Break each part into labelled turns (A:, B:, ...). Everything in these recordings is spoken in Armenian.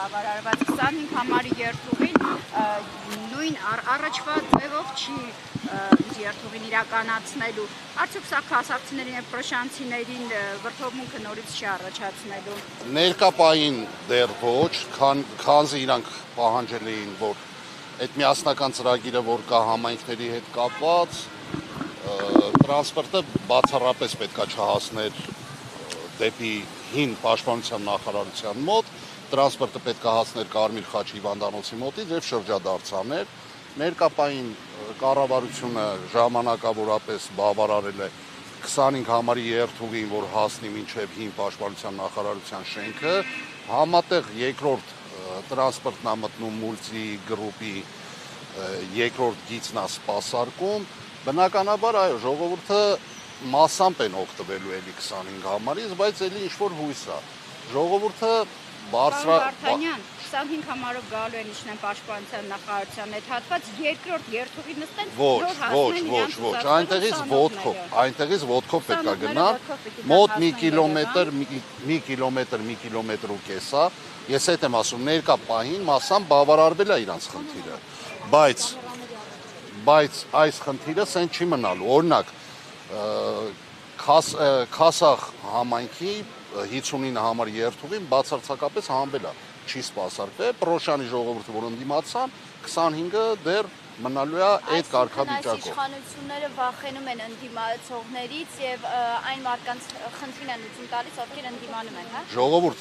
A: բավարարված 25 համարի երթուղին նույն առաջվա ձևով չի երթուղին իրականացնելու։ Արդյոք սա քասախցիներին եւ պրոշանցիներին վրդովմունքը նորից չի առաջացնելու։
B: Ներկապային դեռ ոչ, քանզի իրանք պահանջել էին, որ այդ միասնական ծրագիրը, որ կա համայնքների հետ կապված, տրանսպորտը բացառապես պետքա չհասներ դեպի հին պաշտպանության նախարարության մոտ, տրանսպորտը պետքա հասներ Կարմիր խաչ հիվանդանոցի մոտից եւ շրջադարձաներ։ Ներկապային կառավարությունը ժամանակավորապես բավարարել է 25 համարի երթուղին, որ հասնի մինչև հին պաշտպանության նախարարության շենքը, համատեղ երկրորդ տրանսպորտն է մտնում մուլտի գրուպի երկրորդ գիծն է սպասարկում, բնականաբար այո, ժողովուրդը մասամբ են օգտվելու էլի 25 համարից, բայց էլի ինչ-որ հույս է։ Ժողովուրդը
A: Վարդանյան 25 համարով գալու են իշխան պաշտպանության նախարարության հետ հատված երկրորդ երթուղի նստեն,
B: ոչ, այնտեղից ոտքով պետք է գնալ, մոտ մի կիլոմետր ու կես է, ես հետ եմ ասում, ներկա պահին մասամբ բավարարվել է իրանց խնդիրը, բայց այս խնդիրը սեն չի մնալու, օրինակ, Քասախ համայնքի 59 համար երթուղին բացարձակապես հանվել է, չի սպասարկվել, Պրոշանի ժողովուրդը, որ ընդդիմացան, 25-ը դեռ մնալու է այդ կարգավիճակով։
C: Իշխանությունները վախենում են ընդդիմացողներից եւ այն մարդկանց խնդրին են լուծում տալիս, ովքեր ընդդիմանում են, հա։
B: Ժողովուրդ,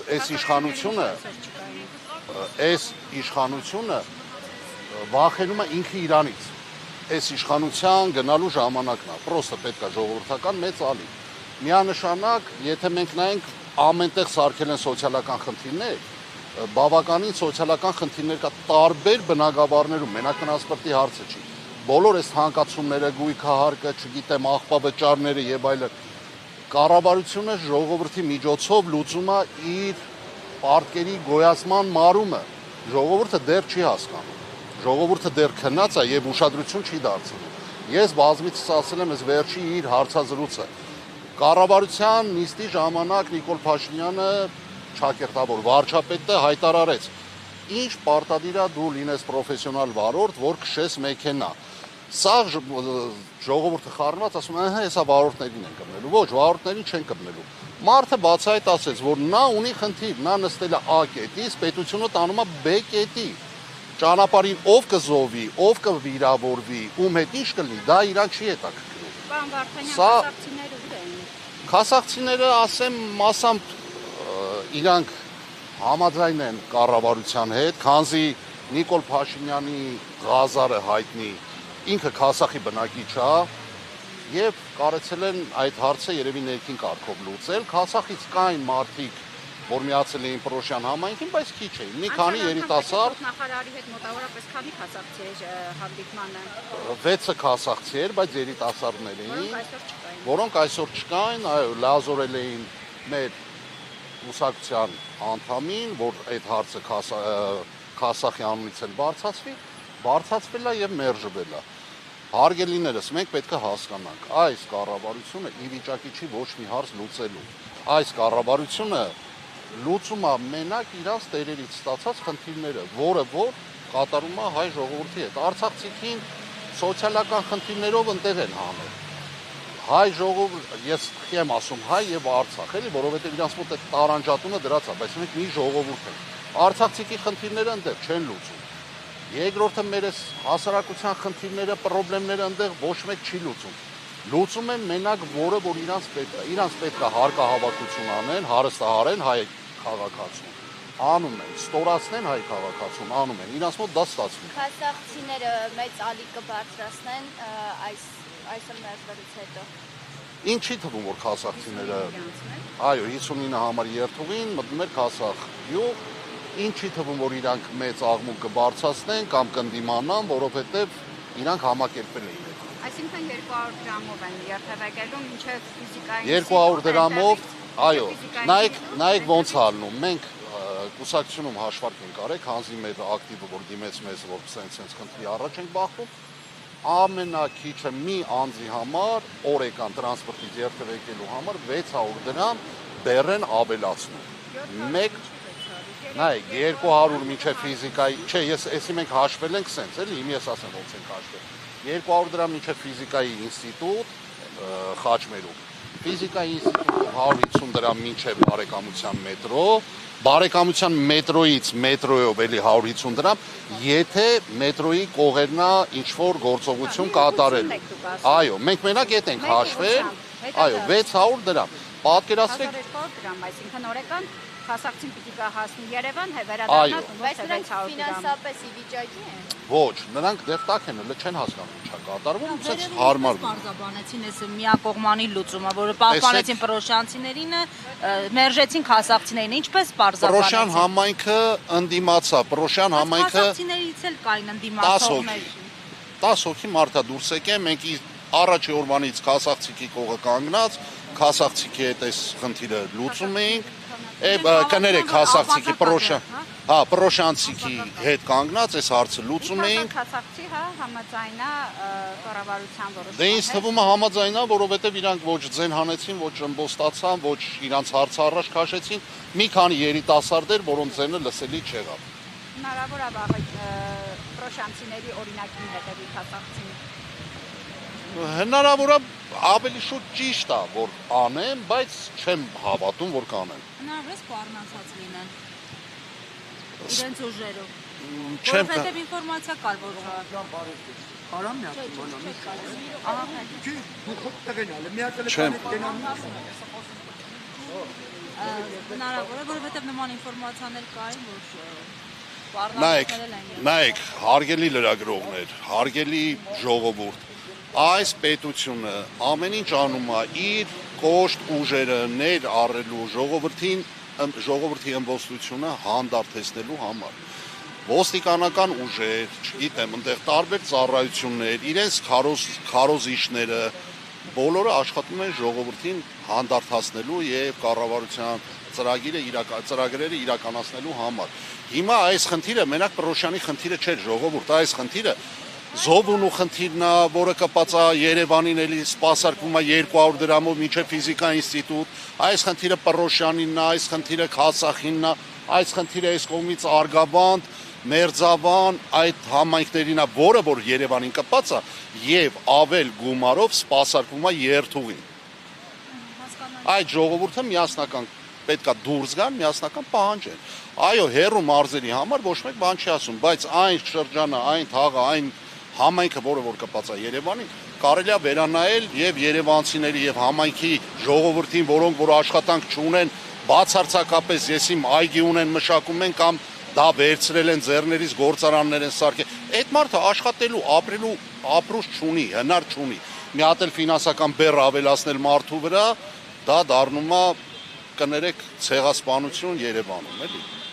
B: այս իշխանությունը վախենում է ինքը իրանից։ Այս իշխանության գնալու ժամանակն է, պրոստը պետք է ժողովրդական մեծ ալի։ Միանշանակ, եթե մենք նայենք ամենտեղ սարքել են սոցիալական խնդիրներ, բավականին սոցիալական խնդիրներ կա տարբեր բնակավարներում, մենակ տրանսպորտի հարցը չի։ Բոլոր այս հանկացումները, գույքահարկը, չգիտեմ, աղբավճարները եւ այլն, կառավարությունը ժողովրդի միջոցով լուծում է իր պարտքերի գոյացման մարումը։ Ժողովուրդը դեռ չի հասկանում։ Ժողովուրդը դեռ քնած է եւ ուշադրություն չի դարձնում։ Ես բազմիցս ասել եմ, այս վերջի իր հարցազրույցը կառավարության նիստի ժամանակ Նիկոլ Փաշինյանը ճակերտավոր վարչապետը հայտարարեց. «Ինչ պարտադիր է դու լինես պրոֆեսիոնալ վարորդ, որ քշես մեքենա»։ Սա ժողովուրդը խառնված ասում է, հեսա վարորդներին են կմնելու։ Ոչ, վարորդներին չեն կմնելու։ Մարդը բացահայտ ասեց, որ նա ունի խնդիր, նա նստել է A կետից, պետությունը տանում է B կետի։ Ճանապարհին ով կզովի, ով կվիրավորվի, ում հետ ինչ կլինի, դա իրան չի հետաքրքրում։
A: Պարոն Վարդանյան, քասախցիները ուր են։
B: Քասախցիները, ասեմ, մասամբ իրանք համաձայն են կառավարության հետ, քանզի Նիկոլ Փաշինյանի Ղազարը հայտնի ինքը Քասախի բնակիչ է եւ կարեցել են այդ հարցը երևի ներքին կարգով լուծել։ Քասախից կային մարդիկ, որ միացել էին Պրոշյան համայնքին, բայց քիչ էին։ Մի քանի երիտասարդ
A: նախարարի հետ մոտավորապես քանի քասախցի էր հանդիպմանը։
B: 6 քասախցի էր, բայց երիտասարդներ էին, որոնք այսօր չկային, այո, լազորել էին մեր ուսակցության անդամին, որ այդ հարցը Քասախի անունից էլ բարձրացվել է եւ մերժվել է։ Հարգելիներս, մենք պետք է հասկանանք, այս կառավարությունը ի վիճակի չի ոչ մի հարց լուծելու։ Այս կառավարությունը լուծում է մենակ իրանց տերերից ստացած խնդիրները, որը կատարում է հայ ժողովրդի հետ։ Արցախցիքին սոցիալական խնդիրներով ընտեղ են հանել։ Հայ ժողովուրդ, ես եմ ասում հայ եւ Արցախ, էլի, որովհետեւ իրանց մոտ այդ տարանջատումը դրած է, բայց մենք մի ժողովուրդ ենք։ Արցախցիքի խնդիրները ընտեղ չեն լուծում։ Երկրորդը մեր հասարակության խնդիրները, խնդիրները ընտեղ ոչ մեկ չի լուծում։ Լուծում են մենակ որը, որ իրանց պետք է հարկահավաքություն անեն, հարստահարեն հայ քաղաքացուն։ Անում են, ստորացնեն հայ քաղաքացուն, անում են, իրանց մոտ դա ստացվում։
C: Քասախցիները մեծ ալիք կբարձրացնեն այսօր մերժվելուց հետո։
B: Ինչ չի թվում, որ քասախցիները, այո, 59 համար երթուղին մտնում էր Քասախ յուղ, ինչ չի թվում, որ իրանք մեծ աղմուկ կբարձրացնեն կամ կընդդիմանան, որովհետև իրանք համակերպել էին։
A: Այսինքն 200 դրամով են երթևեկելու մինչև ֆիզիկային
B: 200 դրամով, այո, նայեք ոնց ալնում, մենք կուսակցությունում հաշվարկ ենք արել, քանզի մեր ակտիվը, որ դիմեց մեզ, որ սենց խնդրի առաջ ենք բախվում, ամենակիչը մի անձի համար, օրեկան տրանսպորտից երթևեկելու համար 600 դրամ բեռ են ավելացնում։ Նայեք, 200 մինչև ֆիզիկայի, չէ, եսի մենք հաշվել ենք սենց, էլի, իմ ես ասեմ ոնց ենք հաշվել։ 200 դրամ մինչև ֆիզիկայի ինստիտուտ Խաչմերուկ, ֆիզիկայի ինստիտուտում 150 դրամ մինչև բարեկամության մետրո, բարեկամության մետրոյից մետրոյով էլի 150 դրամ, եթե մետրոյի կողերնա ինչ-որ գործողություն կատարել։ Այո, մենք մենակ ետ ենք հաշվել, այո, 600 դրամ, պատկերացրեք
A: 1200 դրամ, այսինքն օրական հասարակցին պիտի գա հասնի Երևան, վերադառնա
C: Բայց
A: գումարը
C: նրանք
A: 600 դրամ։
C: ֆինանսապես ի վիճակի են։
B: Ոչ, նրանք դեռ տակ են, չեն հասկանում ինչա կատարվում, ցած հարմար։
D: Պարզաբանեցին այս միակողմանի լուծումը, որը պահպանեցին պրոշյանցիներին, մերժեցին քասախցիներին, ինչպես
B: Պրոշյան
D: պարզաբանեցին։
B: համայնքը ընդդիմացավ, Պրոշյան համայնքը
D: Քասախցիներից էլ կային ընդդիմացողներ։
B: 10 հոգի մարդա դուրս եկեն, մենք առաջի օրվանից քասախցիկի կողը կանգնած, քասախցիկի հետ այս խնդիրը լուծում էինք, կներեք քասախցիկի Պրոշյան, հա, Պրոշյանցիկի հետ կանգնած այս հարցը լուծում էինք։
A: Հասարակցի համաձայնա կառավարության որոշումը։
B: Դե ինձ թվում է համաձայնա, որովհետև իրանք ոչ ձեն հանեցին, ոչ ըմբոստացան, ոչ իրանց հարցը առաջ քաշեցին, մի քանի երիտասարդեր, որոնց ձենը լսելի չեղավ։
A: Հնարավոր է վաղը պրոշյանցիների օրինակին հետևի հասարակցին։
B: Հնարավոր է ավելի շուտ ճիշտ է, որ անեն, բայց չեմ հավատում, որ կանեն։
D: Հնարավոր է սպառնացած լինեն։ Իրենց ուժերով։
B: Չեմ
D: Որովհետև ինֆորմացիա կար, որ
E: Արամ մի հատ իմանամ։ Չի, դու խոտ տղենալ, մի հատ
B: Չեմ։
D: հնարավոր է, որովհետև նման ինֆորմացիաներ կային, որ
B: Նայեք,
D: սպառնացել են։
B: նայեք, հարգելի լրագրողներ, հարգելի ժողովուրդ, այս պետությունը ամեն ինչ անում է իր կոշտ ուժերը ներ առելու ժողովրդի ըմբոստությունը հանդարտեցնելու համար։ Ոստիկանական ուժեր, չգիտեմ, այնտեղ տարբեր ծառայություններ, իրենց քարոզիչները բոլորը աշխատում են ժողովրդին հանդարտացնելու եւ կառավարության ծրագրերը իրականացնելու համար։ Հիմա այս խնդիրը մենակ Պրոշյանի խնդիրը չէ, ժողովուրդ, այս խնդիրը Զոբունու խնդիրն է, որը կապած է Երևանին էլի սպասարկվում է 200 դրամով մինչև ֆիզիկա ինստիտուտ, այս խնդիրը Պրոշյանինն է, այս խնդիրը Քասախինն է, այս խնդիրը այս կողմից Արգաբանդ, Մերձավան, այդ համայնքներին է, որը որ Երևանին կապած է եւ ավել գումարով սպասարկվում է երթուղին։ Այդ ժողովուրդը միասնական պետքա դուրս գան, միասնական պահանջեն։ Այո, հերու մարզերի համար ոչ մեկ բան չի ասում, բայց այն շրջանը, այն թաղը, այն համայնքը, որը որ կապած է Երևանին, կարելի է վերանայել եւ երևանցիների եւ համայնքի ժողովրդին, որոնք որ աշխատանք չունեն, բացարձակապես եսիմ այգի ունեն, մշակում են կամ դա վերցրել են ձեռներից գործարաններ են սարքել։ Այդ մարդը աշխատելու, ապրելու ապրուց չունի, հնար չունի։ Մի հատ էլ ֆինանսական բեռ ավելացնել մարդու վրա, դա դառնում է կներեք ցեղասպանություն Երևանում, էլի։